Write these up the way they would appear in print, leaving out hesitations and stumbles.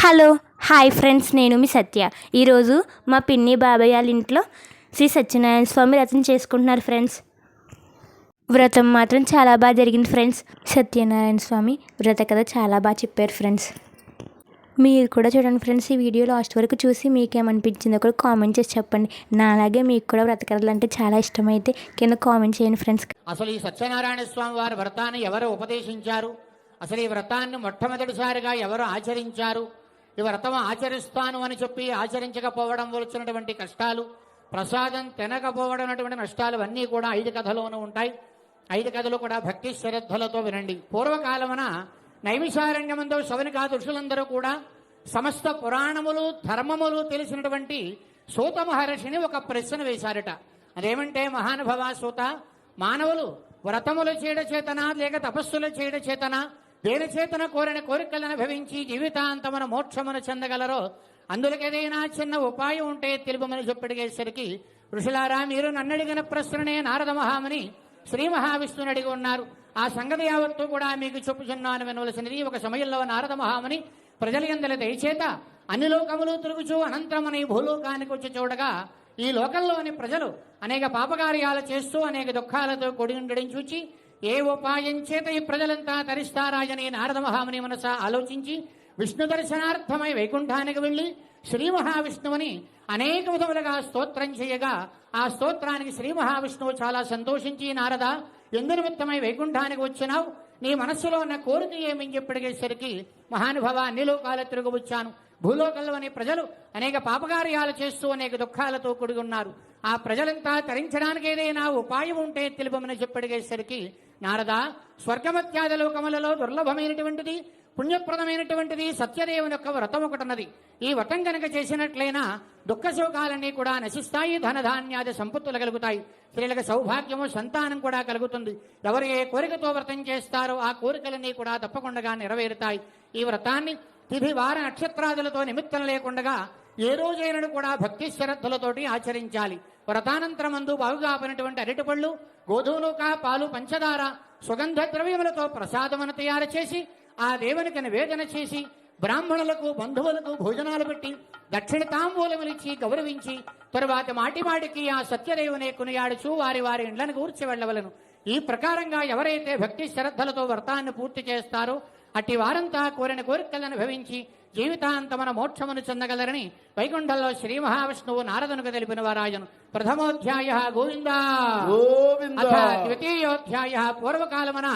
Hello hi friends, నేను మీ సత్య. ఈరోజు మా పిన్ని బాబాయ్ వాళ్ళ ఇంట్లో శ్రీ సత్యనారాయణ స్వామి వ్రతం చేసుకుంటున్నారు ఫ్రెండ్స్. వ్రతం మాత్రం చాలా బాగా జరిగింది ఫ్రెండ్స్. సత్యనారాయణ స్వామి వ్రత కథ చాలా బాగా చెప్పారు ఫ్రెండ్స్. మీరు కూడా చూడండి ఫ్రెండ్స్. ఈ వీడియో లాస్ట్ వరకు చూసి మీకేమనిపించిందో కూడా కామెంట్ చేసి చెప్పండి. నాలాగే మీకు కూడా వ్రత కథలు అంటే చాలా ఇష్టమైతే కింద కామెంట్ చేయండి ఫ్రెండ్స్. అసలు ఈ సత్యనారాయణ స్వామి వారి వ్రతాన్ని ఎవరు ఉపదేశించారు? అసలు ఈ వ్రతాన్ని మొట్టమొదటిసారిగా ఎవరు ఆచరించారు? ఈ వ్రతం ఆచరిస్తాను అని చెప్పి ఆచరించకపోవడం వచ్చినటువంటి కష్టాలు, ప్రసాదం తినకపోవడం అటువంటి నష్టాలు అన్నీ కూడా 5 కథలోనూ ఉంటాయి. 5 కథలు కూడా భక్తి శ్రద్ధలతో వినండి. పూర్వకాలమున నైమిషారణ్యమందు శౌనకా ఋషులందరూ కూడా సమస్త పురాణములు ధర్మములు తెలిసినటువంటి సూత మహర్షిని ఒక ప్రశ్న వేశారట. అదేమంటే, మహానుభవ సూత, మానవులు వ్రతములు చేయడ చేతనా లేక తపస్సులు చేయడ చేతనా దేని చేతన కోరిన కోరికలను భవించి జీవితాంతమున మోక్షమును చెందగలరో అందులోకి ఏదైనా చిన్న ఉపాయం ఉంటే తెలుపమని చెప్పడిగేసరికి, ఋషులారా, మీరు నన్నడిగిన ప్రశ్ననే నారద మహాముని శ్రీ మహావిష్ణుని అడిగి ఉన్నారు. ఆ సంగతి యావత్తు కూడా మీకు చెప్పుచున్నాను వినవలసినది. ఒక సమయంలో నారద మహాముని ప్రజల యందలి దయచేత అన్ని లోకములు తిరుగుచూ అనంతరమని భూలోకానికి వచ్చి చూడగా, ఈ లోకంలోని ప్రజలు అనేక పాపకార్యాలు చేస్తూ అనేక దుఃఖాలతో కూడి ఉండడం చూచి, ఏ ఉపాయం చేత ఈ ప్రజలంతా తరిస్తారాయని నారద మహాముని మనస ఆలోచించి విష్ణు దర్శనార్థమై వైకుంఠానికి వెళ్ళి శ్రీ మహావిష్ణువుని అనేక విధములుగా స్తోత్రం చేయగా, ఆ స్తోత్రానికి శ్రీ మహావిష్ణువు చాలా సంతోషించి, నారద, ఎందు నిమిత్తమై వైకుంఠానికి వచ్చినావు? నీ మనస్సులో ఉన్న కోరిక ఏమని చెప్పడిగేసరికి, మహానుభవ, అన్ని లోకాలు తిరుగువచ్చాను. భూలోకంలోని ప్రజలు అనేక పాపకార్యాలు చేస్తూ అనేక దుఃఖాలతో కూడి ఉన్నారు. ఆ ప్రజలంతా తరించడానికి ఏదైనా ఉపాయం ఉంటే తెలుపమని చెప్పడిగేసరికి, నారద, స్వర్గమత్యాది లోకములలో దుర్లభమైనటువంటిది పుణ్యప్రదమైనటువంటిది సత్యదేవుని యొక్క వ్రతం ఒకటున్నది. ఈ వ్రతం కనుక చేసినట్లయినా దుఃఖ శోకాలన్నీ కూడా నశిస్తాయి, ధనధాన్యాది సంపత్తులు కలుగుతాయి, స్త్రీలకు సౌభాగ్యము, సంతానం కూడా కలుగుతుంది. ఎవరు ఏ కోరికతో వ్రతం చేస్తారో ఆ కోరికలన్నీ కూడా తప్పకుండా నెరవేరుతాయి. ఈ వ్రతాన్ని తిథి వార నక్షత్రాదులతో నిమిత్తం లేకుండా ఏ రోజైనను కూడా భక్తి శ్రద్ధలతోటి ఆచరించాలి. వ్రతానంతరమందు బాగుగా పడినటువంటి అరటిపళ్ళు, గోధుమలుక, పాలు, పంచదార, సుగంధ ద్రవ్యములతో ప్రసాదమును తయారు చేసి ఆ దేవునికి నివేదన చేసి బ్రాహ్మణులకు, బంధువులకు భోజనాలు పెట్టి దక్షిణ తాంబూలములిచ్చి గౌరవించి తరువాత మాటిమాటికి ఆ సత్యదేవుని కొనియాడుచూ వారి వారి ఇండ్లను కూర్చి వెళ్ళవలను. ఈ ప్రకారంగా ఎవరైతే భక్తి శ్రద్ధలతో వ్రతాన్ని పూర్తి చేస్తారో అట్టి వారంతా కోరిన కోరికలను భవించి జీవితాంతమన మోక్షమును చెందగలరని వైకుంఠంలో శ్రీ మహావిష్ణువు నారదునికి తెలిపిన వారాయను. ప్రథమోధ్యాయ గోవిందా. ద్వితీయోధ్యాయ పూర్వకాలమున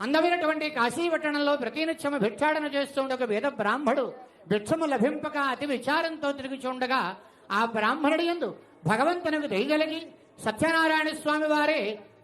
అందమైనటువంటి కాశీపట్టణంలో ప్రతినిత్యము భిక్షాటన చేస్తుండే ఒక వేద బ్రాహ్మడు భిక్షము లభింపక అతి విచారంతో తిరుగుచుండగా, ఆ బ్రాహ్మణుడి యందు భగవంతునికి దయగలిగి సత్యనారాయణ స్వామి వారే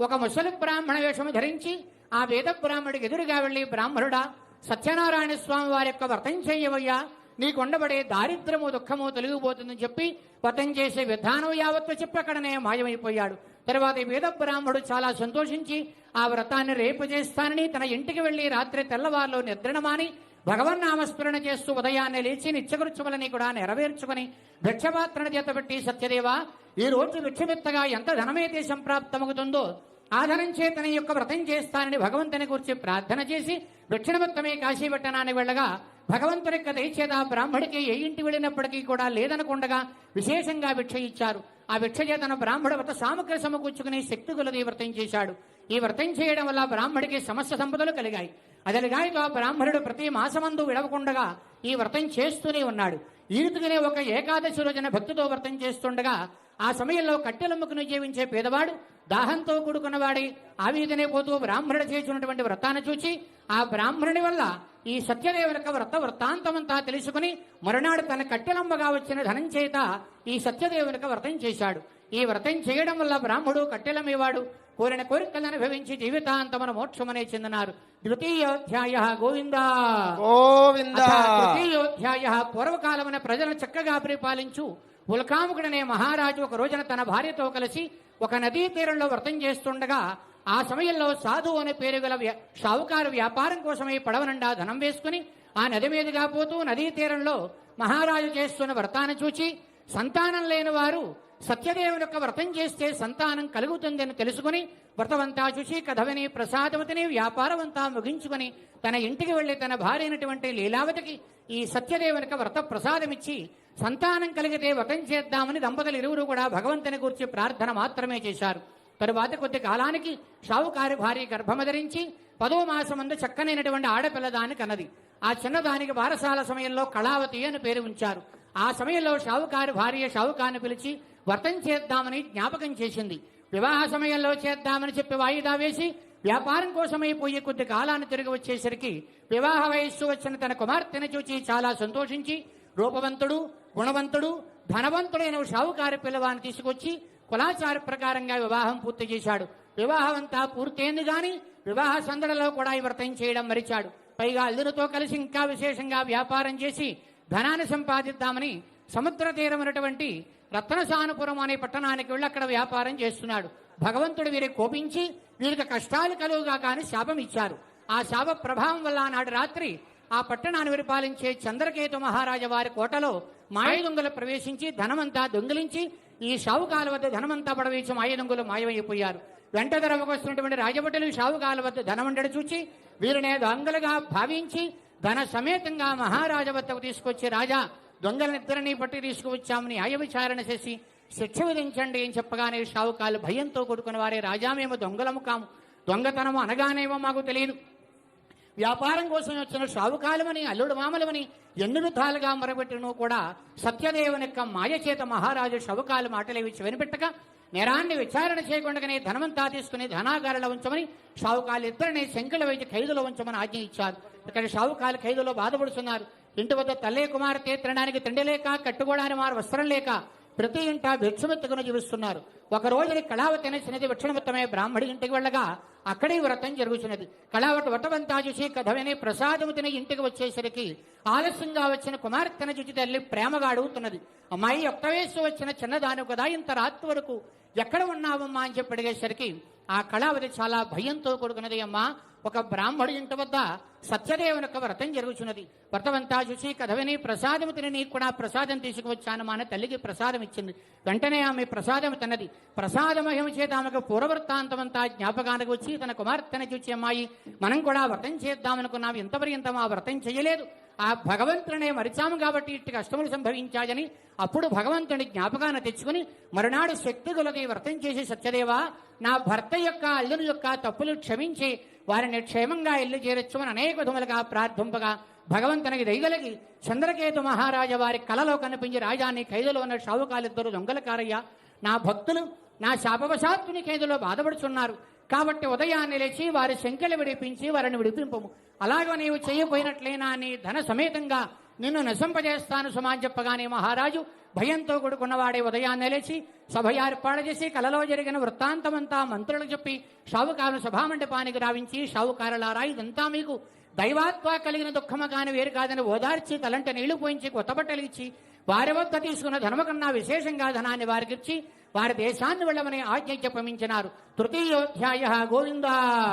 ఒక ముసలి బ్రాహ్మణ వేషము ధరించి ఆ వేద బ్రాహ్మడికి ఎదురుగా వెళ్లి, బ్రాహ్మణుడా, సత్యనారాయణ స్వామి వారి యొక్క వ్రతం చేయవయ్యా, నీకుండబడే దారిద్రము దుఃఖము తొలగిపోతుందని చెప్పి వ్రతం చేసే విధానం యావత్తు చెప్పి అక్కడనే మాయమైపోయాడు. తర్వాత ఈ వేద బ్రాహ్మడు చాలా సంతోషించి ఆ వ్రతాన్ని రేపు చేస్తానని తన ఇంటికి వెళ్లి రాత్రి తెల్లవారులో నిద్రణమాని భగవన్నామస్మరణ చేస్తూ ఉదయాన్నే లేచి నిత్యకృత్యములని కూడా నెరవేర్చుకుని భిక్షపాత్రను చేతబెట్టి, సత్యదేవ, ఈ రోజు భిక్షమెత్తగా ఎంత ధనమైతే సంప్రాప్తమవుతుందో ఆ ధనం చేతన యొక్క వ్రతం చేస్తానని భగవంతుని గురించి ప్రార్థన చేసి భిక్షణమత్తమే కాశీపట్టణానికి వెళ్ళగా, భగవంతుని యొక్క దయచేత బ్రాహ్మడికి ఏ ఇంటి వెళ్ళినప్పటికీ కూడా లేదనకుండగా విశేషంగా భిక్ష ఇచ్చారు. ఆ భిక్ష చేతన బ్రాహ్మడు వ్రత సామగ్రి సమకూర్చుకుని శక్తి కొలది వ్రతం చేశాడు. ఈ వ్రతం చేయడం వల్ల బ్రాహ్మడికి సమస్త సంపదలు కలిగాయి. అదలిగాయతో ఆ బ్రాహ్మణుడు ప్రతి మాసమందు విడవకుండగా ఈ వ్రతం చేస్తూనే ఉన్నాడు. ఈ రీతిగానే ఒక ఏకాదశి రోజున భక్తితో వ్రతం చేస్తుండగా ఆ సమయంలో కట్టెలమ్ముకుని జీవించే పేదవాడు, దాహంతో కూడుకున్నవాడి ఆ వీధినే పోతూ బ్రాహ్మణుడు చేసినటువంటి వ్రతాన్ని చూచి ఆ బ్రాహ్మణుని వల్ల ఈ సత్యదేవుని యొక్క వృత్తాంతమంతా తెలుసుకుని మరునాడు తన కట్టెలమ్మగా వచ్చిన ధనం చేత ఈ సత్యదేవుని యొక్క వ్రతం చేశాడు. ఈ వ్రతం చేయడం వల్ల బ్రాహ్మడు కట్టెలమ్మేవాడు కోరిన కోరికలను అనుభవించి జీవితాంతమున మోక్షమనే చెందినారు. ద్వితీయోధ్యాయ గోవిందా గోవిందా. తృతీయోధ్యాయ పూర్వకాలమున ప్రజలను చక్కగా పరిపాలించు ఉల్కాముకుడనే మహారాజు ఒక రోజున తన భార్యతో కలిసి ఒక నదీ తీరంలో వ్రతం చేస్తుండగా, ఆ సమయంలో సాధు అనే పేరు గల షావుకారు వ్యాపారం కోసమై పడవనండా ధనం వేసుకుని ఆ నది మీదుగా పోతూ నదీ తీరంలో మహారాజు చేస్తున్న వ్రతాన్ని చూచి సంతానం లేని వారు సత్యదేవుని యొక్క వ్రతం చేస్తే సంతానం కలుగుతుందని తెలుసుకుని వ్రతమంతా చూసి కథ విని ప్రసాదవతిని వ్యాపారమంతా ముగించుకొని తన ఇంటికి వెళ్లి తన భార్య అయినటువంటి లీలావతికి ఈ సత్యదేవునికి వ్రత ప్రసాదమిచ్చి సంతానం కలిగితే వ్రతం చేద్దామని దంపతులు ఇరువురు కూడా భగవంతుని గురించి ప్రార్థన మాత్రమే చేశారు. తరువాత కొద్ది కాలానికి షావుకారి భార్య గర్భమధరించి 10వ మాసమందు చక్కనైనటువంటి ఆడపిల్ల దాన్ని కన్నది. ఆ చిన్నదానికి బారసాల సమయంలో కళావతి అని పేరు ఉంచారు. ఆ సమయంలో షావుకారి భార్య షావుకారిని పిలిచి వ్రతం చేద్దామని జ్ఞాపకం చేసింది. వివాహ సమయంలో చేద్దామని చెప్పి వాయిదా వేసి వ్యాపారం కోసమైపోయి కొద్ది కాలాన్ని తిరిగి వచ్చేసరికి వివాహ వయస్సు వచ్చిన తన కుమార్తెను చూచి చాలా సంతోషించి రూపవంతుడు, గుణవంతుడు, ధనవంతుడైన షావుకారి పిల్లవాన్ని తీసుకొచ్చి కులాచార ప్రకారంగా వివాహం పూర్తి చేశాడు. వివాహం అంతా పూర్తయింది గాని వివాహ సందడిలో కూడా ఈ వ్రతం చేయడం మరిచాడు. పైగా అల్లునితో కలిసి ఇంకా విశేషంగా వ్యాపారం చేసి ధనాన్ని సంపాదిద్దామని సముద్ర తీరమైనటువంటి రత్నసానుపురం అనే పట్టణానికి వెళ్ళి అక్కడ వ్యాపారం చేస్తున్నాడు. భగవంతుడు వీరికి కోపించి వీరికి కష్టాలు కలుగుగా కానీ శాపం ఇచ్చారు. ఆ శాప ప్రభావం వల్ల నాడు రాత్రి ఆ పట్టణాన్ని పరిపాలించే చంద్రకేతు మహారాజా వారి కోటలో మాయ దొంగలు ప్రవేశించి ధనమంతా దొంగిలించి ఈ షావుకాల వద్ద ధనమంతా పడవేసి మాయ దొంగలు మాయమైపోయారు. వెంట ధరకు వస్తున్నటువంటి రాజభటులు షావుకాల వద్ద ధనమండడి చూచి వీరినే దొంగలుగా భావించి ధన సమేతంగా మహారాజా వద్దకు తీసుకొచ్చి రాజా దొంగలనిద్దరినీ పట్టి తీసుకువచ్చామని న్యాయ విచారణ చేసి శిక్ష విధించండి అని చెప్పగానే షావుకాలు భయంతో కూడుకున్న వారే రాజా మేము దొంగలము కాము, దొంగతనము అనగానేమో మాకు తెలియదు, వ్యాపారం కోసం వచ్చిన షావుకాలమని అల్లుడు మామలమని ఎన్ని విధాలుగా మొరబెట్టినూ కూడా సత్యదేవుని యొక్క మాయ చేత మహారాజు షావుకాలు మాటలేవి వినిపెట్టక నేరాన్ని విచారణ చేయకుండానే ధనమంతా తీసుకుని ధనాగారంలో ఉంచమని షావుకాలు ఇద్దరిని శంకల వైద్య ఖైదులో ఉంచమని ఆజ్ఞ ఇచ్చారు. ఇక్కడ షావుకాలు ఖైదులో బాధపడుతున్నారు. ఇంటి వద్ద తల్లే కుమార్తె తినడానికి తిండి లేక కట్టుకోవడానికి వారు వస్త్రం లేక ప్రతి ఇంట భిక్షమెత్తుకుని జీవిస్తున్నారు. ఒక రోజుని కళావతి అనే చిన్నది విక్షణమిత్తమే బ్రాహ్మడి ఇంటికి వెళ్ళగా అక్కడే వ్రతం జరుగుతున్నది. కళావతి వ్రతమంతా చూసి కథ విని ప్రసాదము తిని ఇంటికి వచ్చేసరికి ఆలస్యంగా వచ్చిన కుమార్తెను చూచి తల్లి ప్రేమగా అడుగుతున్నది. అమ్మాయి ఒక్క వయస్సు వచ్చిన చిన్నదాని కదా ఇంత రాత్రి వరకు ఎక్కడ ఉన్నావమ్మా అని చెప్పి అడిగేసరికి ఆ కళావతి చాలా భయంతో కూడుకున్నది. అమ్మా ఒక బ్రాహ్మడి ఇంటి వద్ద సత్యదేవుని యొక్క వ్రతం జరుగుతున్నది. వ్రతమంతా చూసి కథ విని ప్రసాదము తిని నీకు కూడా ప్రసాదం తీసుకువచ్చాను మా తల్లికి ప్రసాదం ఇచ్చింది. వెంటనే ఆమె ప్రసాదం తిన్నది. ప్రసాద మహిమ చేత ఆమెకు పూర్వవృత్తాంతమంతా జ్ఞాపకానికి వచ్చి తన కుమార్తెను చూచి అమ్మాయి మనం కూడా వ్రతం చేద్దామనుకున్నాం, ఇంతవరకు ఆ వ్రతం చేయలేదు, ఆ భగవంతునే మరిచాము కాబట్టి ఇట్టి కష్టములు సంభవించాయని అప్పుడు భగవంతుని జ్ఞాపకాన్ని తెచ్చుకుని మరునాడు శక్తి కొలది వ్రతం చేసి సత్యదేవా నా భర్త యొక్క అల్లుని యొక్క తప్పులు క్షమించి వారిని క్షేమంగా ఇల్లు చేరొచ్చమని అనేక విధములుగా ప్రార్థింపగా భగవంతునికి దయగలిగి చంద్రకేతు మహారాజా వారి కలలో కనిపించి రాజాన్ని ఖైదులో ఉన్న షావుకాలిద్దరు దొంగలకారయ్యా నా భక్తులు నా శాపవశాత్తుని ఖైదులో బాధపడుచున్నారు కాబట్టి ఉదయాన్నే లేచి వారి శంకెలు విడిపించి వారిని విడిపింపము, అలాగే నీవు చేయబోయినట్లయినా నీ ధన సమేతంగా నిన్ను నశింపజేస్తాను సుమాన్ చెప్పగానే మహారాజు భయంతో కూడుకున్నవాడే ఉదయాన్నే లేచి సభ ఏర్పాటు చేసి కలలో జరిగిన వృత్తాంతమంతా మంత్రులకు చెప్పి షావుకారును సభామండపానికి రావించి షావుకారులారా ఇదంతా మీకు దైవాత్మ కలిగిన దుఃఖము కాని వేరు కాదని ఓదార్చి తలంట నీళ్లు పోయించి కొత్త బట్టలు ఇచ్చి వారి వద్ద తీసుకున్న ధనము కన్నా విశేషంగా ధనాన్ని వారికిచ్చి వారి దేశాన్ని వెళ్ళమని ఆజ్ఞ చెప్పమించినారు. తృతీయోధ్యాయ గోవింద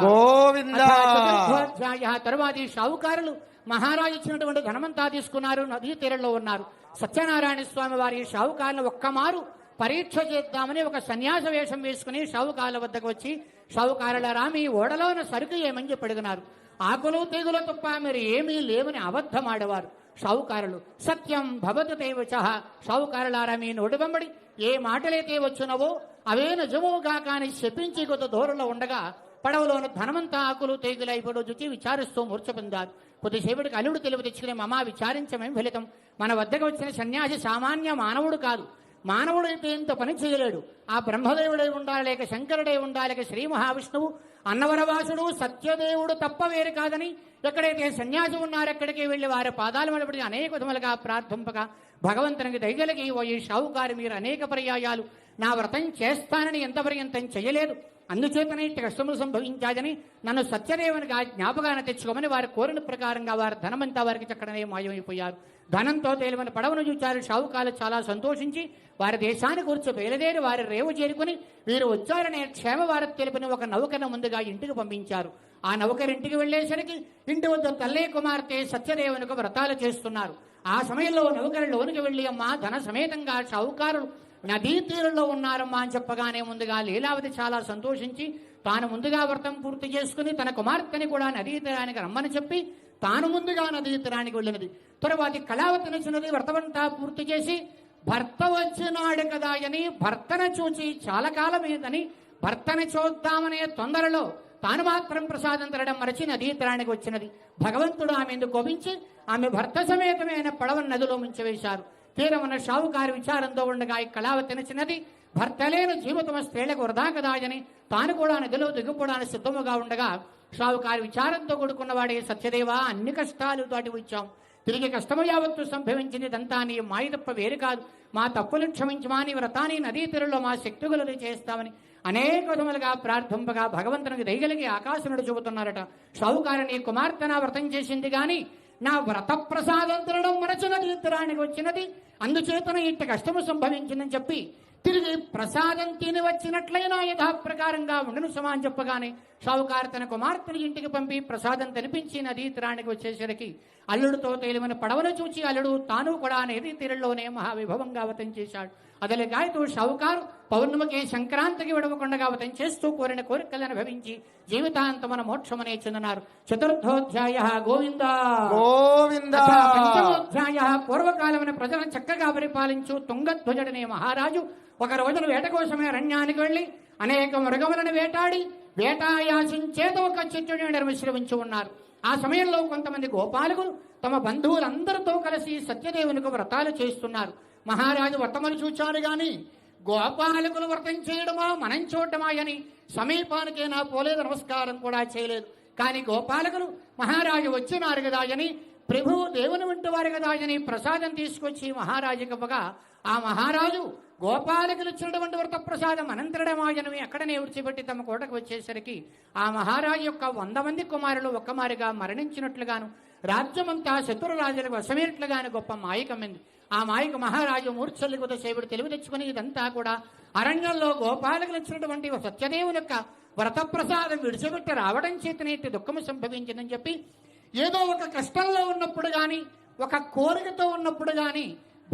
గోవింద. చతుర్థోధ్యాయ తరువాతి షావుకారులు మహారాజు ఇచ్చినటువంటి ధనమంతా తీసుకున్నారు. నదీ తీరంలో ఉన్నారు. సత్యనారాయణ స్వామి వారి షావుకారులను ఒక్కమారు పరీక్ష చేద్దామని ఒక సన్యాస వేషం వేసుకుని షావుకారుల వద్దకు వచ్చి షావుకారులారా మీ ఓడలోన సరుకు ఏమని చెప్పి అడిగినారు. ఆకులు తెగులు తప్ప మీరు ఏమీ లేవని అబద్ధమాడేవారు షావుకారులు. సత్యం భవతు తేవచ షావుకారులారా మీ నోటి వెంబడి ఏ మాటలైతే వచ్చినవో అవే నిజముగా కానీ శపించి కొద్ది దూరంలో ఉండగా పడవలోని ధనమంతా ఆకులు తెగులైపోవడం చూచి విచారిస్తూ మూర్ఛ పొందారు. కొద్దిసేపటికి అల్లుడు తెలివి తెచ్చుకుని మమా విచారించమేం ఫలితం, మన వద్దకు వచ్చిన సన్యాసి సామాన్య మానవుడు కాదు, మానవుడు అయితే ఇంత పని చేయలేడు, ఆ బ్రహ్మదేవుడై ఉండాలి లేక శంకరుడై ఉండాలి లేక శ్రీ మహావిష్ణువు అన్నవరవాసుడు సత్యదేవుడు తప్ప వేరు కాదని ఎక్కడైతే సన్యాసి ఉన్నారో అక్కడికి వెళ్లి వారి పాదాల మీద అనేక విధములుగా ప్రార్థింపగా భగవంతునికి దయగలిగి ఓ ఈ షావుకారు మీరు అనేక పర్యాయాలు నా వ్రతం చేస్తానని ఎంతపర్యంతం చేయలేదు, అందుచేతనే ఇట్టి కష్టములు సంభవించాయని నన్ను సత్యదేవునిగా జ్ఞాపకాన్ని తెచ్చుకోమని వారి కోరిన ప్రకారంగా వారి ధనమంతా వారికి చక్కడనే మాయమైపోయారు. ధనంతో తేలిమని పడవను చూచారు. షావుకాలు చాలా సంతోషించి వారి దేశాన్ని కూర్చో బయలుదేరి వారి రేవు చేరుకుని వీరు వచ్చారనే క్షేమ వారికి తెలిపిన ఒక నౌకను ముందుగా ఇంటికి పంపించారు. ఆ నౌకరింటికి వెళ్లేసరికి ఇంటి వద్ద తల్లే కుమార్తె సత్యదేవునికి వ్రతాలు చేస్తున్నారు. ఆ సమయంలో నౌకరు లోనికి వెళ్లి అమ్మ ధన సమేతంగా షావుకారులు నదీ తీరంలో ఉన్నారమ్మా అని చెప్పగానే ముందుగా లీలావతి చాలా సంతోషించి తాను ముందుగా వ్రతం పూర్తి చేసుకుని తన కుమార్తెని కూడా నదీ తీరానికి రమ్మని చెప్పి తాను ముందుగా నదీ తీరానికి వెళ్ళినది. తరువాత కళావతి నచ్చినది వ్రతమంతా పూర్తి చేసి భర్త వచ్చినాడు కదా అని భర్తను చూచి చాలా కాలమేదని భర్తని చూద్దామనే తొందరలో తాను మాత్రం ప్రసాదం తినడం మరచి నదీ తీరానికి వచ్చినది. భగవంతుడు ఆమె ఎందుకు కోపించి ఆమె భర్త సమేతమైన పడవను నదిలో ముంచివేశారు. తీరమున షావుకారు విచారంతో ఉండగా ఈ కళావతి నచ్చినది భర్త లేని జీవితం స్త్రీలకు వృధా కదాయని తాను కూడా నదిలో దిగుపోవడానికి సిద్ధముగా ఉండగా షావుకారు విచారంతో కూడుకున్నవాడే సత్యదేవా అన్ని కష్టాలు దాటి వచ్చాం, తిరిగి కష్టము యావత్తు సంభవించింది ఇదంతా నీ మాయ తప్ప వేరు కాదు, మా తప్పులు క్షమించమా నీ వ్రతాన్ని నదీ తీరులో మా శక్తులను చేస్తామని అనేక విధములుగా ప్రార్థింపగా భగవంతునికి దయగలిగి ఆకాశనుడు చెబుతున్నారట. షావుకారుని కుమార్తె నా వ్రతం చేసింది గాని నా వ్రత ప్రసాదం తినడం మరచి నదీ తీరానికి వచ్చినది, అందుచేతన ఇంత కష్టము సంభవించిందని చెప్పి తిరిగి ప్రసాదం తిని వచ్చినట్లయినా యథాప్రకారంగా ఉండను సుమా అని చెప్పగానే షావుకారు తన కుమార్తెని ఇంటికి పంపి ప్రసాదం తినిపించి నదీ తీరానికి వచ్చేసరికి అల్లుడితో తేలిమైన పడవను చూచి అల్లుడు తాను కూడా నదీ తీరంలోనే మహావిభవంగా వ్రతం చేశాడు. అదలిగాయతో షావుకారు పౌర్ణమికి సంక్రాంతికి విడవకుండా వ్రతం చేస్తూ కోరిన కోరికలను అనుభవించి జీవితాంతమన మోక్షమనే చెందినారు. చతుర్థోధ్యాయ గోవింద గోవింద. పంచమోధ్యాయ పూర్వకాలమైన ప్రజలను చక్కగా పరిపాలించు తుంగధ్వజుడనే మహారాజు ఒక రోజున వేట కోసమే అరణ్యానికి వెళ్లి అనేక మృగములను వేటాడి వేటాయాసించేత ఒక చెట్టుని నిర్మిశ్రమించి ఉన్నారు. ఆ సమయంలో కొంతమంది గోపాలకులు తమ బంధువులందరితో కలిసి సత్యదేవునికి వ్రతాలు చేస్తున్నారు. మహారాజు వ్రతములు చూచాడు గాని గోపాలకులు వ్రతం చేయడమా మనం చూడటమా అని సమీపానికే నా పోలేదు, నమస్కారం కూడా చేయలేదు. కానీ గోపాలకులు మహారాజు వచ్చినారు కదా అని ప్రభువు దేవుని వంటి వారు కదా అని ప్రసాదం తీసుకొచ్చి మహారాజుకి ఇవ్వగా ఆ మహారాజు గోపాలకులు ఇచ్చినటువంటి వ్రత ప్రసాదం అనంతరమాయనవి అక్కడనే విడిచిపెట్టి తమ కోటకు వచ్చేసరికి ఆ మహారాజు యొక్క 100 మంది కుమారులు ఒక్కమారిగా మరణించినట్లుగాను రాజ్యమంతా శత్రురాజులకు వశమైనట్లుగాను గొప్ప మాయకమైంది. ఆ మాయకు మహారాజు మూర్ఛల్లి కొద్ది సేపుడు తెలివి తెచ్చుకుని ఇదంతా కూడా అరణ్యంలో గోపాలకులు ఇచ్చినటువంటి సత్యదేవుని యొక్క వ్రత ప్రసాదం విడిచిపెట్టి రావడం చేతనేటి దుఃఖము సంభవించిందని చెప్పి ఏదో ఒక కష్టంలో ఉన్నప్పుడు కానీ ఒక కోరికతో ఉన్నప్పుడు కానీ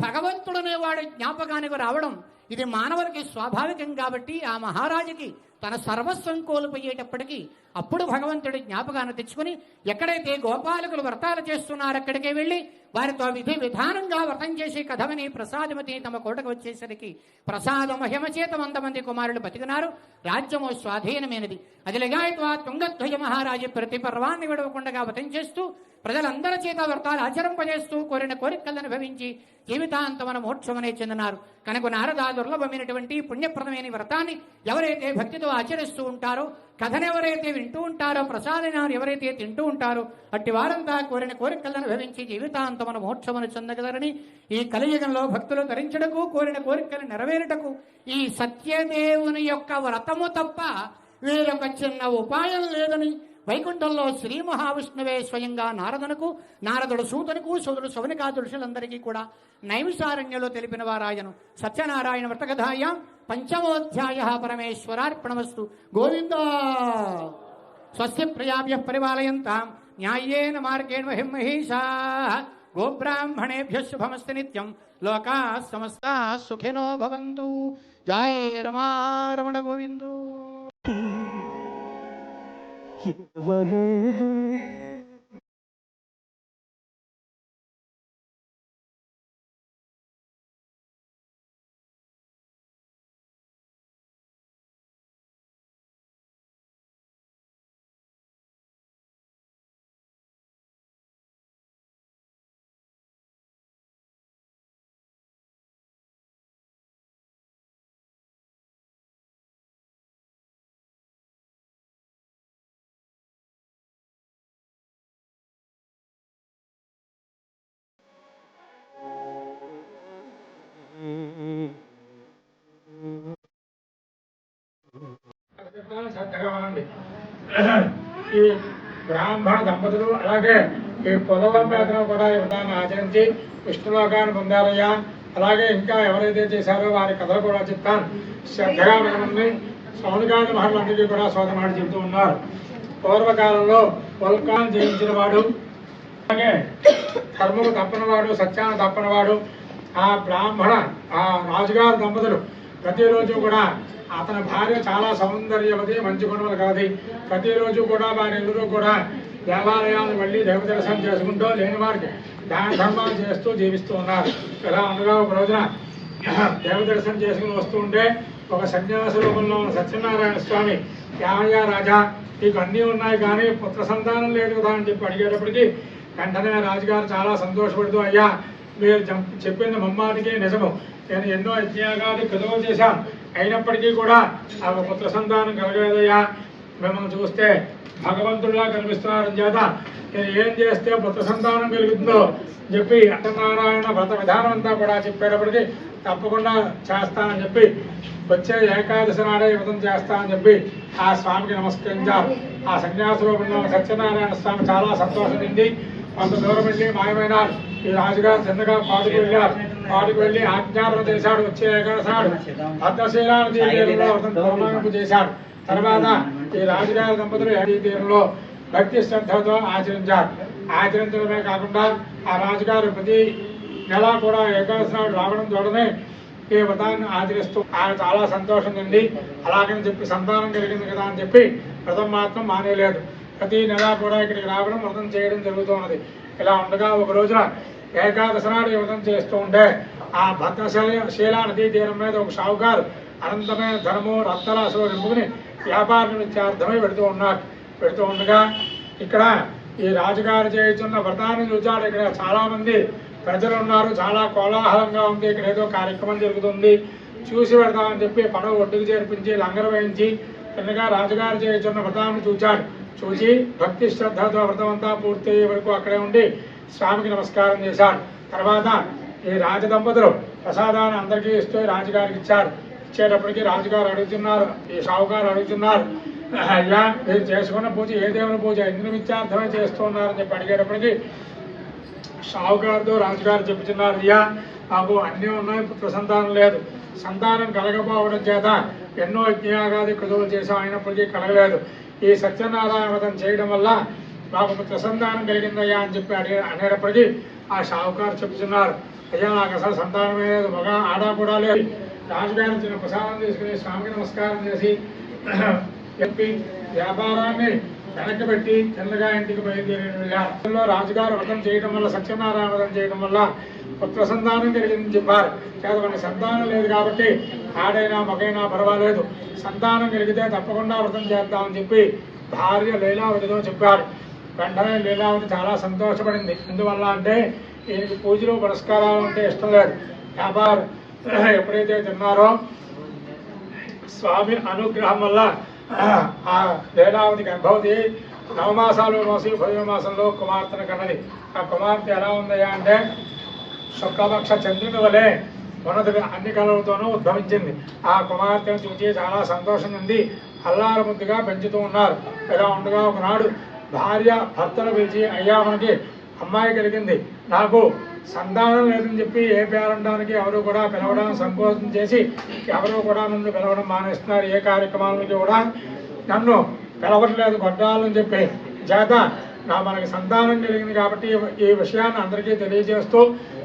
భగవంతుడనేవాడు జ్ఞాపకానికి రావడం ఇది మానవులకి స్వాభావికం. కాబట్టి ఆ మహారాజుకి తన సర్వస్వం కోల్పోయేటప్పటికీ అప్పుడు భగవంతుడి జ్ఞాపకాన్ని తెచ్చుకుని ఎక్కడైతే గోపాలకులు వ్రతాలు చేస్తున్నారో అక్కడికే వెళ్ళి వారితో విధి విధానంగా వ్రతం చేసి కథమని ప్రసాదమతి తమ కోటకు వచ్చేసరికి ప్రసాద మహిమ చేత 100 మంది కుమారులు బతికినారు. రాజ్యము స్వాధీనమైనది. అదిలగాయతో ఆ తుంగధ్వజ మహారాజు ప్రతి పర్వాన్ని విడవకుండా వ్రతం చేస్తూ ప్రజలందరి చేత వ్రతాలు ఆచరింపజేస్తూ కోరిన కోరికలను అనుభవించి జీవితాంతమన మోక్షమనే చెందినారు. కనుక నారద దుర్లభమైనటువంటి పుణ్యప్రదమైన వ్రతాన్ని ఎవరైతే భక్తితో ఆచరిస్తూ ఉంటారో, కథను ఎవరైతే వింటూ ఉంటారో, ప్రసాదనాన్ని ఎవరైతే తింటూ ఉంటారో అట్టి వారంతా కోరిన కోరికలను అనుభవించి జీవితాంతమన మోక్షమను చెందగలరని ఈ కలియుగంలో భక్తులు ధరించడకు కోరిన కోరికలు నెరవేరుటకు ఈ సత్యదేవుని యొక్క వ్రతము తప్ప వేరొక చిన్న ఉపాయం లేదని వైకుంఠంలో శ్రీ మహావిష్ణువే స్వయంగా నారదునకు, నారదుడు సూతునకు, సూదుడు శౌనికాదు ఋషులందరికీ కూడా నైమిషారణ్యంలో తెలిపిన వారాయను. సత్యనారాయణ వ్రతకథాయ పంచమోధ్యాయ పరమేశ్వరార్పణమస్తు. గోవింద. స్వస్య ప్రజాభ్య పరిపాలయంతాం న్యాయేన మార్గేణ మహిం మహేషాః. గోబ్రాహ్మణేభ్యః శుభమస్తు నిత్యం. లోకాః సమస్తాః సుఖినో భవంతు. జయ రమారమణ గోవిందో. శ్రద్ధగా ఉండండి. ఈ బ్రాహ్మణ దంపతులు అలాగే ఈ పొదవ మేతను కూడా ఈ విధానం ఆచరించి విష్ణులోకాన్ని పొందారయ్యా. అలాగే ఇంకా ఎవరైతే చేశారో వారి కథలు కూడా చెప్తాను. శ్రద్ధగా వినండి. శౌనికాది మహర్లందరికీ కూడా సోదమాడి చెబుతూ ఉన్నారు. పూర్వకాలంలో వల్కాన్ని జయించిన వాడు, అలాగే ధర్మము తప్పనివాడు, సత్యాన్ని తప్పనివాడు, ఆ బ్రాహ్మణ ఆ రాజుగారి దంపతులు ప్రతిరోజు కూడా అతని భార్య చాలా సౌందర్యవతి, మంచి గుణములు కలది. ప్రతిరోజు కూడా వారిద్దరూ కూడా దేవాలయాలు వెళ్ళి దేవ దర్శనం చేసుకుంటూ లేని వారికి దాన ధర్మాలు చేస్తూ జీవిస్తూ ఉన్నారు. ఇలా ఉండగా ఒక రోజున దేవ దర్శనం చేసుకుని వస్తూ ఉంటే ఒక సన్యాస రూపంలో ఉన్న సత్యనారాయణ స్వామి, యామయ్య రాజా నీకు అన్నీ ఉన్నాయి కానీ పుత్ర సంతానం లేదు కదా అని చెప్పి అడిగేటప్పటికి వెంటనే రాజుగారు చాలా సంతోషపడుతూ, అయ్యా మీరు చెప్పింది ముమ్మాటికి నిజము, నేను ఎన్నో యజ్ఞాగాలు క్రతువులు చేశాను, అయినప్పటికీ కూడా ఆ పుత్ర సంతానం కలగలేదయ్యా. మిమ్మల్ని చూస్తే భగవంతుడిలా కనిపిస్తున్నారని చేత నేను ఏం చేస్తే పుత్ర సంతానం కలుగుతుందో చెప్పి సత్యనారాయణ వ్రత విధానం అంతా కూడా చెప్పేటప్పటికి తప్పకుండా చేస్తానని చెప్పి వచ్చే ఏకాదశి నాడే వ్రతం చేస్తానని చెప్పి ఆ స్వామికి నమస్కరించారు. ఆ సన్యాస రూపంలో సత్యనారాయణ స్వామి చాలా సంతోషం చెంది కొంత దూరం వెళ్ళి మాయమైనారు. ఈ రాజుగారు చిన్నగా పాడుకు వెళ్ళారు. పాడుకు వెళ్ళి ఆజ్ఞాపన చేశాడు. వచ్చే ఏకాదశి నాడు భద్రశీలానదీ తీరంలో వ్రతం పూర్ణాంపు చేశాడు. తర్వాత ఈ రాజుగారి దంపతులు నదీ తీరంలో భక్తి శ్రద్ధతో ఆచరించారు. ఆచరించడమే కాకుండా ఆ రాజుగారు ప్రతి నెల కూడా ఏకాదశి నాడు రావడం చూడమే ఈ వ్రతాన్ని ఆచరిస్తూ ఆయన చాలా సంతోషం చెంది అలాగని చెప్పి సంతానం కలిగింది కదా అని చెప్పి వ్రతం మాత్రం మానేయలేదు. ప్రతి నెల కూడా ఇక్కడికి రావడం వ్రతం చేయడం జరుగుతూ ఉన్నది. ఇలా ఉండగా ఒక రోజున ఏకాదశి నాడు వ్రతం చేస్తూ ఉంటే ఆ భద్రశీలా నదీ తీరం మీద ఒక షావుకారు అనంతమైన ధనము రత్నరాశులు నింపుకుని వ్యాపార నిమిత్తార్థమై పెడుతూ ఉండగా ఇక్కడ ఈ రాజుగారు చేస్తున్న వ్రతాన్ని చూచాడు. ఇక్కడ చాలా మంది ప్రజలు ఉన్నారు, చాలా కోలాహలంగా ఉంది, ఇక్కడ ఏదో కార్యక్రమం జరుగుతుంది, చూసి పెడతామని చెప్పి పడవ ఒడ్డుకు చేర్పించి లంగర వేయించి చిన్నగా రాజుగారు చేస్తున్న వ్రతాన్ని చూచాడు. చూసి భక్తి శ్రద్ధతో వ్రతం అంతా పూర్తయ్యే వరకు అక్కడే ఉండి స్వామికి నమస్కారం చేశాడు. తర్వాత ఈ రాజదంపతులు ప్రసాదాన్ని అందరికీ ఇస్తూ రాజుగారికి ఇచ్చారు. ఇచ్చేటప్పటికి రాజుగారు అడుగుతున్నారు, ఈ షావుగారు అడుగుతున్నారు, అయ్యా మీరు చేసుకున్న పూజ ఏ దేవుని పూజ ఇంద్ర నిమిత్తార్థమే చేస్తూ ఉన్నారని చెప్పి అడిగేటప్పటికి షావుగారితో రాజుగారు చెప్పుతున్నారు, అయ్యా నాకు అన్నీ ఉన్నాయి, పుత్ర సంతానం లేదు, సంతానం కలగపోవడం చేత ఎన్నో యజ్ఞాగాది క్రతువులు చేసాం, అయినప్పటికీ కలగలేదు. ఈ సత్యనారాయణ వ్రతం చేయడం వల్ల నాకు పుత్ర సంతానం కలిగిందయ్యా అని చెప్పి అనేటప్పటికీ ఆ షావుకారు చెప్తున్నారు, అయ్యా నాకు అసలు సంతానమే లేదు, మగ ఆడ కూడా లేదు. రాజుగారు చిన్న ప్రసాదం తీసుకుని స్వామికి నమస్కారం చేసి చెప్పి వ్యాపారాన్ని వెనక్కి పెట్టి చిన్నగా ఇంటికి బయలుదేరి వెళ్ళారు. రాజుగారు వ్రతం చేయడం వల్ల సత్యనారాయణ వ్రతం చేయడం వల్ల పుత్ర సంతానం కలిగిందని చెప్పారు. చేత మనకి సంతానం లేదు కాబట్టి ఆడైనా మగైనా పర్వాలేదు, సంతానం కలిగితే తప్పకుండా వ్రతం చేద్దామని చెప్పి భార్య లీలావతితో చెప్పారు. వెంటనే లీలావతి చాలా సంతోషపడింది. ఎందువల్ల అంటే ఈయనకి పూజలు పురస్కారాలు అంటే ఇష్టం లేదు. వ్యాపారం ఎప్పుడైతే తిన్నారో స్వామి అనుగ్రహం వల్ల ఆ లీలావతి గర్భవతి నవమాసాలు మోసి 10వ మాసంలో కుమార్తెను కన్నది. ఆ కుమార్తె ఎలా ఉందయ్యా అంటే శుక్లపక్ష చంద్రుని వలె ఉన్నది, అన్ని కళలతోనూ ఉద్భవించింది. ఆ కుమార్తెను చూసి చాలా సంతోషం ఉంది, అల్లారు ముద్దుగా పెంచుతూ ఉన్నారు. ఇలా ఉండగా ఒకనాడు భార్య భర్తను పిలిచి, అయ్యా మనకి అమ్మాయి కలిగింది, నాకు సంతానం లేదని చెప్పి ఏ పేరంటానికి ఎవరు కూడా పిలవడం సంకోచం చేసి ఎవరు కూడా నన్ను పిలవడం మానేస్తున్నారు, ఏ కార్యక్రమాలకి కూడా నన్ను పిలవట్లేదు కొట్టాలని చెప్పి చేత మనకి సంతానం కలిగింది కాబట్టి ఈ విషయాన్ని అందరికీ తెలియజేస్తూ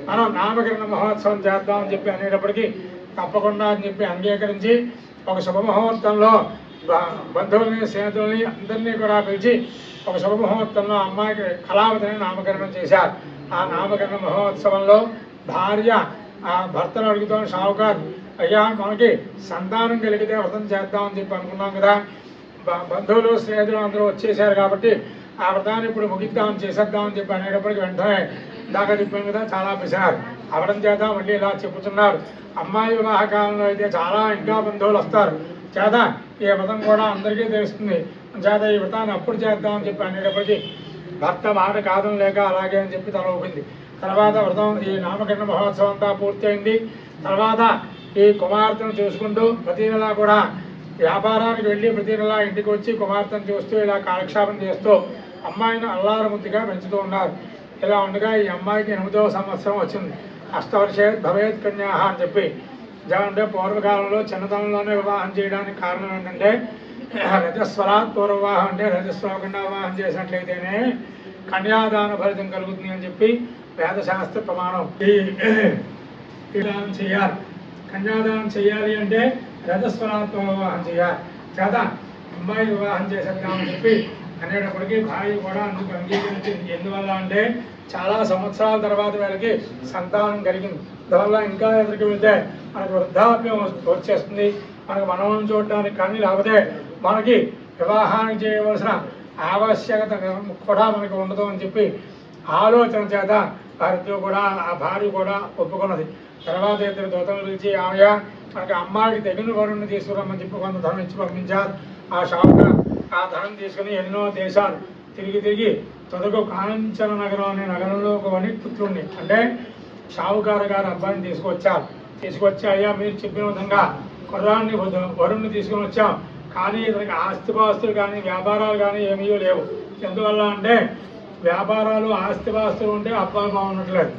మనం నామకరణ మహోత్సవం చేద్దామని చెప్పి అనేటప్పటికీ తప్పకుండా అని చెప్పి అంగీకరించి ఒక శుభముహూర్తంలో బంధువుల్ని స్నేహితుల్ని అందరినీ కూడా పిలిచి ఒక శుభముహూర్తంలో అమ్మాయికి కళావతిని నామకరణం చేశారు. ఆ నామకరణ మహోత్సవంలో భార్య ఆ భర్తను అడుగుతాం, షావుకారు అయ్యా మనకి సంతానం కలిగితే వ్రతం చేద్దామని చెప్పి అనుకున్నాం కదా, బంధువులు స్నేహితులు అందరూ వచ్చేసారు కాబట్టి ఆ వ్రతాన్ని ఇప్పుడు ముగిద్దామని చేసేద్దామని చెప్పి అనేటప్పటికి వెంటనే దాకా తిప్పాం కదా చాలా పిసినారు అవడం చేత మళ్ళీ ఇలా చెప్పుతున్నారు. అమ్మాయి వివాహ కాలంలో అయితే చాలా ఇంకా బంధువులు వస్తారు చేత ఈ వ్రతం కూడా అందరికీ తెలుస్తుంది చేత ఈ వ్రతాన్ని అప్పుడు చేద్దామని చెప్పి అనేటప్పటికీ భర్త మాట కాదని లేక అలాగే అని చెప్పి తల ఊపింది. తర్వాత వ్రతం ఈ నామకరణ మహోత్సవం అంతా పూర్తయింది. తర్వాత ఈ కుమార్తెను చూసుకుంటూ ప్రతి నెలా కూడా వ్యాపారానికి వెళ్ళి ప్రతి నెలా ఇంటికి వచ్చి కుమార్తెను చూస్తూ ఇలా కాలక్షేపం చేస్తూ అమ్మాయిని అల్లారు ముద్దుగా పెంచుతూ ఉన్నారు. ఇలా ఉండగా ఈ అమ్మాయికి 8వ సంవత్సరం వచ్చింది. అష్టవర్షేత్ భవేత్ కన్యా అని చెప్పి అంటే పూర్వకాలంలో చిన్నతనంలోనే వివాహం చేయడానికి కారణం ఏంటంటే రజస్వరాత్ పూర్వ వివాహం అంటే రజస్వరకుండా వివాహం చేసినట్లయితేనే కన్యాదాన ఫలితం కలుగుతుంది అని చెప్పి వేదశాస్త్ర ప్రమాణం. ఈ కన్యాదానం చేయాలి. కన్యాదానం చేయాలి అంటే రజస్వలాత్మ వివాహం చేయాలి. చేత అమ్మాయి వివాహం చేసేద్దామని చెప్పి అనేటప్పటికీ భార్య కూడా అందుకు అంగీకరించింది. ఎందువల్ల అంటే చాలా సంవత్సరాల తర్వాత వీళ్ళకి సంతానం కలిగింది. దానివల్ల ఇంకా ఎదురుకు వెళ్తే మనకు వృద్ధాప్యం వచ్చేస్తుంది, మనకు మనవలను చూడటానికి కానీ లేకపోతే మనకి వివాహానికి చేయవలసిన ఆవశ్యకత కూడా మనకు ఉండదు అని చెప్పి ఆలోచన చేత వారితో కూడా ఆ భార్య కూడా ఒప్పుకున్నది. తర్వాత ఇద్దరు దూతలు పిలిచి ఆమె మనకి అమ్మాయికి తగిన వరుణ్ణి తీసుకురామని చెప్పి కొంత ధనం ఇచ్చి పంపించారు. ఆ షాపుగా ఆ ధనం తీసుకుని ఎన్నో దేశాలు తిరిగి తొదకు కాంచన నగరం అనే నగరంలో ఒక వణిపుత్రుణ్ణి అంటే షావుకారు గారు అబ్బాయిని తీసుకొచ్చి అయ్యా మీరు చెప్పిన విధంగా కుర్రాన్ని వరుణ్ణి తీసుకుని వచ్చాం, కానీ ఇతనికి ఆస్తిపాస్తులు కానీ వ్యాపారాలు కానీ ఏమీ లేవు. ఎందువల్ల అంటే వ్యాపారాలు ఆస్తిపాస్తులు ఉంటే అబ్బాయి బాగుండట్లేదు,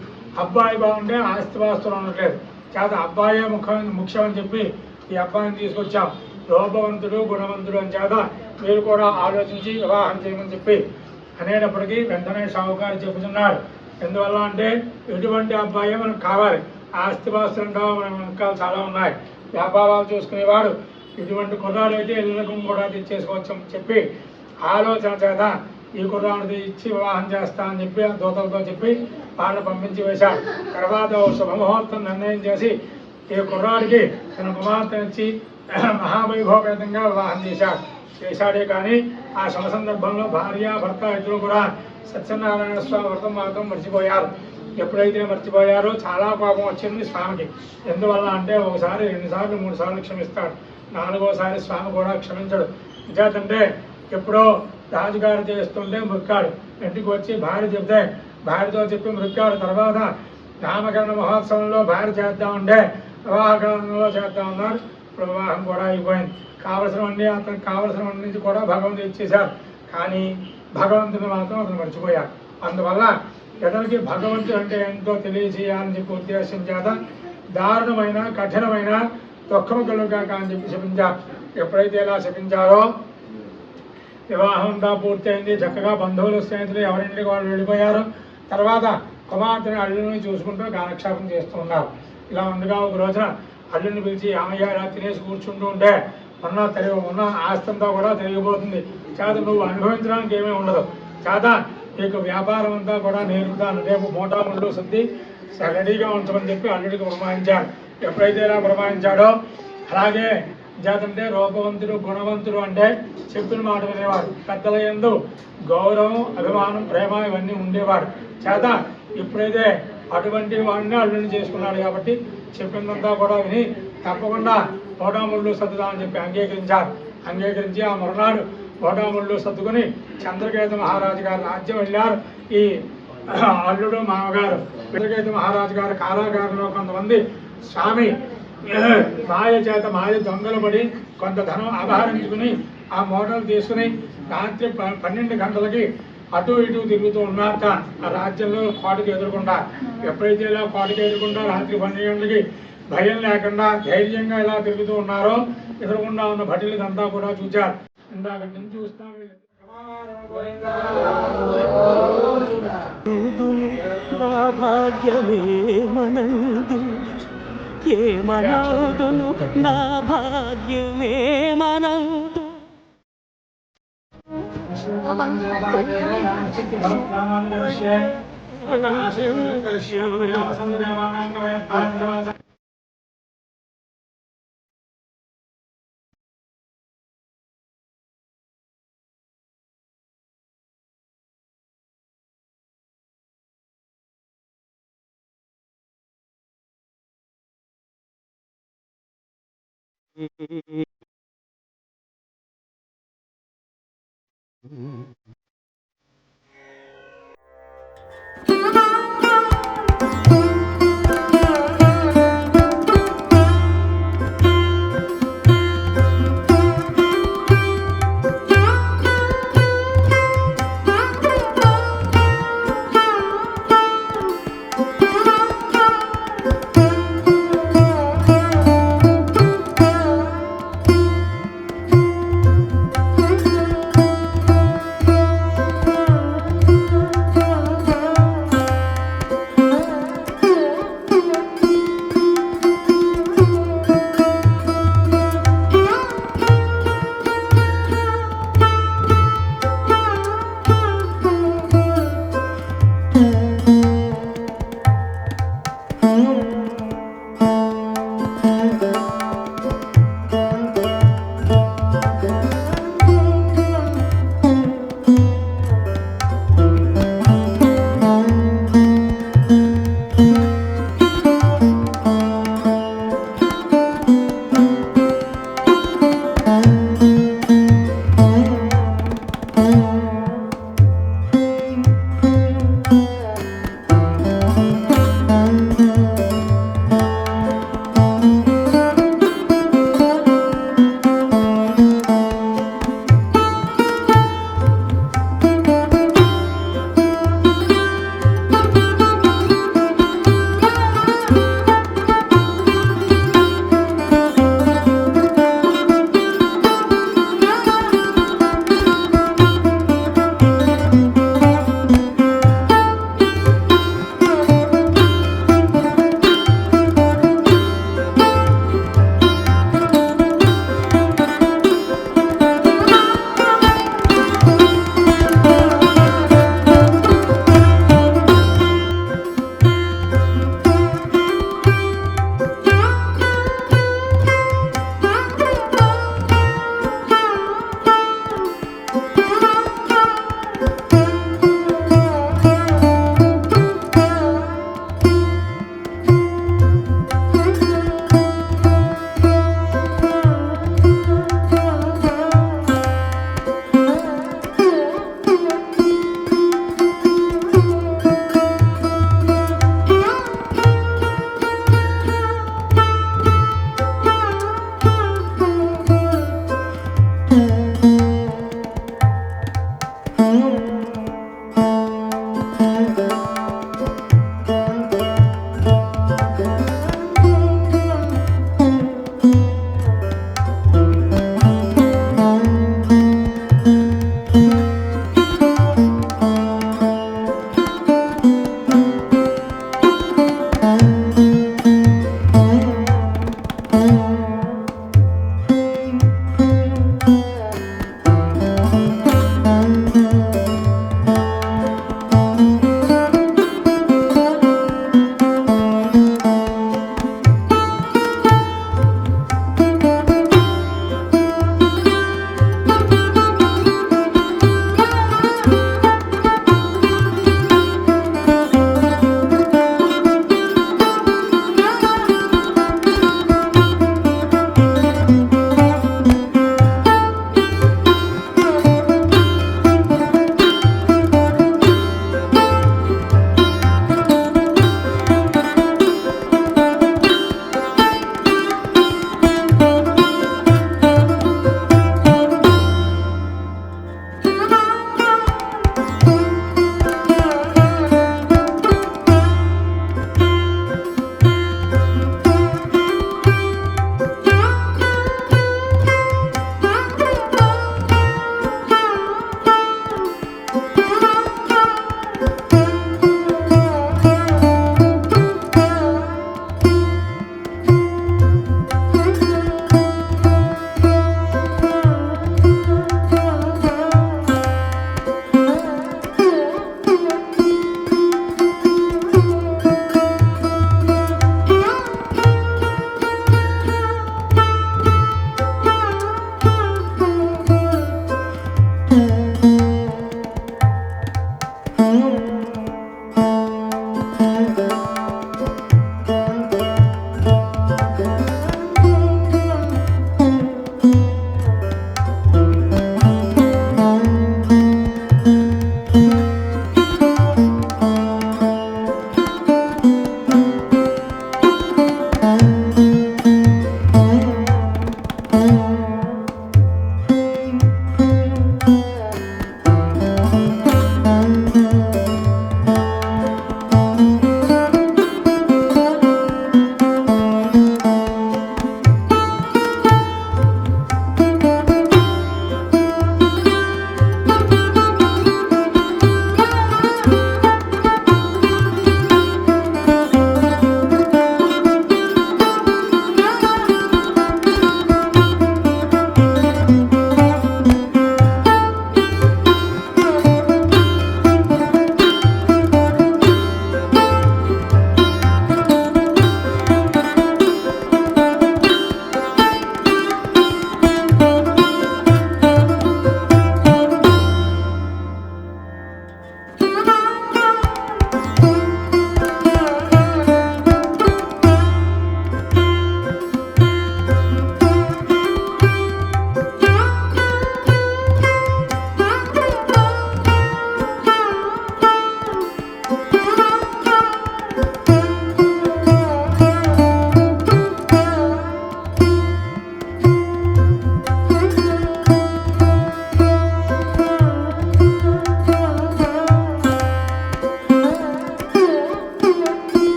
అబ్బాయి బాగుంటే ఆస్తిపాస్తులు ఉండట్లేదు. చేత అబ్బాయే ముఖ్యం అని చెప్పి ఈ అబ్బాయిని తీసుకొచ్చాం. రూపవంతుడు గుణవంతుడు అని చేత మీరు కూడా ఆలోచించి వివాహం చేయమని చెప్పి అనేటప్పటికీ వెంటనే షావుకారు చెబుతున్నాడు. ఎందువల్ల అంటే ఎటువంటి అబ్బాయే మనకు కావాలి, ఆస్తిపాస్తులు అంటావా మన వెనకాలు చాలా ఉన్నాయి, వ్యాపారాలు చూసుకునేవాడు, ఇటువంటి కుర్రాడు అయితే ఇళ్ళకు కూడా తెచ్చేసుకోవచ్చు అని చెప్పి ఆలోచన చేత ఈ కుర్రాడిని ఇచ్చి వివాహం చేస్తా అని చెప్పి ఆ దూతలతో చెప్పి వాళ్ళని పంపించి వేశాడు. తర్వాత శుభముహూర్తం నిర్ణయం చేసి ఈ కుర్రాడికి తన కుమార్తెనిచ్చి మహావైభవపేతంగా వివాహం చేశాడే కానీ ఆ శుభ సందర్భంలో భార్య భర్త ఇద్దరు కూడా సత్యనారాయణ స్వామి వ్రతం మాత్రం మర్చిపోయారు. ఎప్పుడైతే మర్చిపోయారో చాలా కోపం వచ్చింది స్వామికి. ఎందువల్ల అంటే ఒకసారి 2 సార్లు 3 సార్లు క్షమిస్తాడు, 4వసారి స్వామి కూడా క్షమించడు. నిజాతంటే ఎప్పుడో రాజుగారు చేస్తుంటే మృక్కాడు, ఇంటికి వచ్చి భార్య చెప్తే భార్యతో చెప్పి మృక్కాడు. తర్వాత నామకరణ మహోత్సవంలో భార్య చేద్దామంటే వివాహకరణలో చేద్దామన్నారు. ఇప్పుడు వివాహం కూడా అయిపోయింది. అతనికి కావలసినవన్నీ కూడా భగవంతుడు ఇచ్చేశారు, కానీ భగవంతుని మాత్రం అతను మర్చిపోయారు. అందువల్ల ఇతనికి భగవంతుడు అంటే ఎంతో తెలియజేయాలని చెప్పి ఉద్దేశం చేత దారుణమైన కఠినమైన దుఃఖము కలుగాక అని చెప్పి శపించారు. ఎప్పుడైతే ఇలా శపించారో వివాహం అంతా పూర్తయింది. చక్కగా బంధువులు స్నేహితులు ఎవరింటికి వాళ్ళు వెళ్ళిపోయారు. తర్వాత కుమార్తెని అల్లుని చూసుకుంటూ కాలక్షేపం చేస్తూ ఉన్నారు. ఇలా ఉండగా ఒక రోజున అల్లుని పిలిచి ఆమెయ్య ఇలా తినేసి కూర్చుంటూ ఉంటే ఉన్న ఆస్తంతా కూడా తిరిగిపోతుంది. చేత నువ్వు అనుభవించడానికి ఏమీ ఉండదు, చేత నీకు వ్యాపారం అంతా కూడా నేర్పుతాను, రేపు మోటాముళ్ళు శుద్ధి రెడీగా ఉంచమని చెప్పి అల్లుడికి పురమాయించాడు. ఎప్పుడైతే ఇలా పురమాయించాడో అలాగే చేతంటే రూపవంతుడు గుణవంతుడు అంటే చెప్పిన మాట వినేవాడు, పెద్దల యందు గౌరవం అభిమానం ప్రేమ ఇవన్నీ ఉండేవాడు. చేత ఎప్పుడైతే అటువంటి వాడిని అల్లుని చేసుకున్నాడు కాబట్టి చెప్పిందంతా కూడా విని తప్పకుండా మోటాముళ్ళు సర్దుదామని చెప్పి అంగీకరించి ఆ మరునాడు మోటాముళ్ళు సర్దుకుని చంద్రకేతు మహారాజు గారు రాజ్యం వెళ్ళారు. ఈ అల్లుడు మామగారు చంద్రకేతు మహారాజు గారు కారాగారంలో కొంతమంది స్వామి మాయ దొంగలు పడి కొంత ధనం అపహరించుకుని ఆ మోటార్లు తీసుకుని రాత్రి 12 గంటలకి అటు ఇటు తిరుగుతూ ఉన్నారట ఆ రాజ్యంలో కోటకి ఎదుర్కొంటా. ఎప్పుడైతే ఇలా కోటకి ఎదుర్కొంటా రాత్రి 12 గంటలకి భయం లేకుండా ధైర్యంగా ఇలా తిరుగుతూ ఉన్నారో ఎదురుకుండా ఉన్న భటులంతా కూడా చూచారు. ఇందాక నుంచి చూస్తాం ఏమనదును నా భాగ్యమేమనదు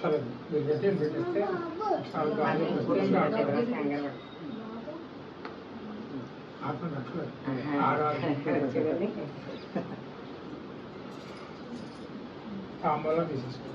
సరే మీరు పెట్టేస్తే ఆత్మ తాంబూలం తీసేసుకో